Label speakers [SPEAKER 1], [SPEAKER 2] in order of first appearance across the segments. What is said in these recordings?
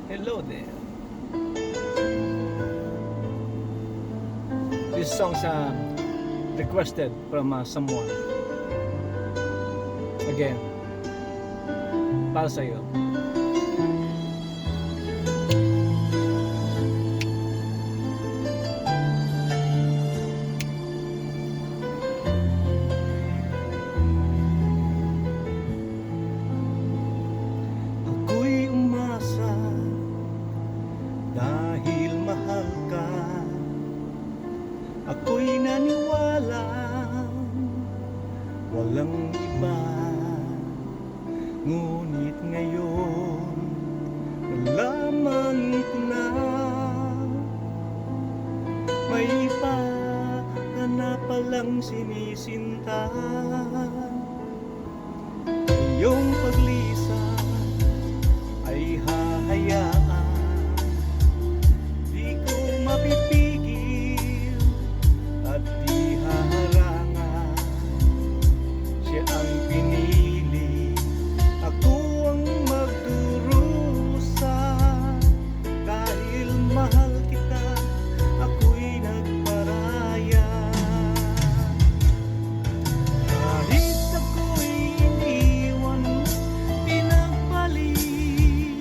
[SPEAKER 1] Hello there. This song's requested from someone. Again, para sa'yo.
[SPEAKER 2] Ako'y umasa dahil mahal ka. Ako'y naniwala walang iba. Ngunit ngayon nalaman ko na may iba ka na palang sinisinta. Iyong paglisan ay hahayaan, di ko mapipigil at di haharangan. Siya ang pinili, ako ang magdurusa. Dahil mahal kita, ako'y nagparaya. Kahit ako'y iniwan, pinagpalit,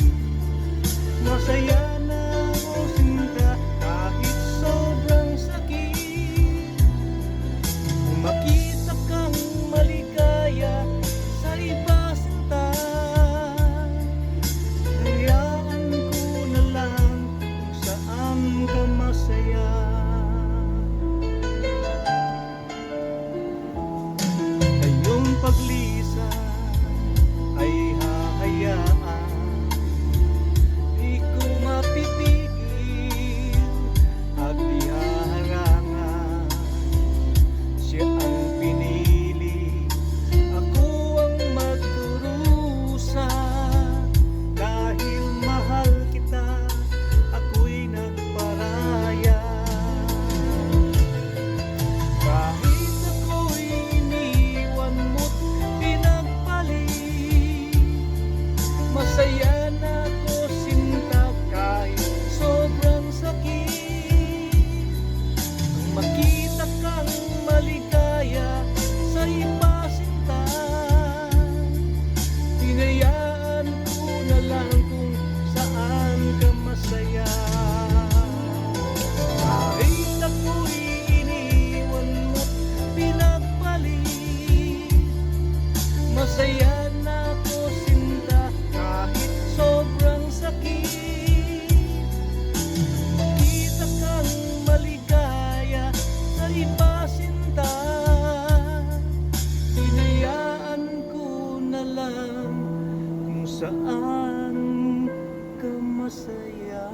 [SPEAKER 2] masaya na ako sinta kahit sobrang sakit. Kung makita kang maligaya sa iba sinta, hayaan ko na lang kung saan ka masaya. Ngayong paglisan ay hahayaan, di ko mapipigil at di haharangan. Siya ang pinili, ako ang magdurusa. Dahil mahal kita, ako'y nagparaya. Kahit ako'y iniwan mo't pinagpalit, masaya na ako sinta kahit sobrang sakit. Kung makita kang maligaya sa iba sinta, hinayaan ko na lang kung saan ka masaya. Kahit ako'y iniwan mo't pinagpalit, masaya na ako sinta kahit sobrang sakit. Makita kang maligaya sa iba sinta, hinayaan ko na lang kung saan ka masaya.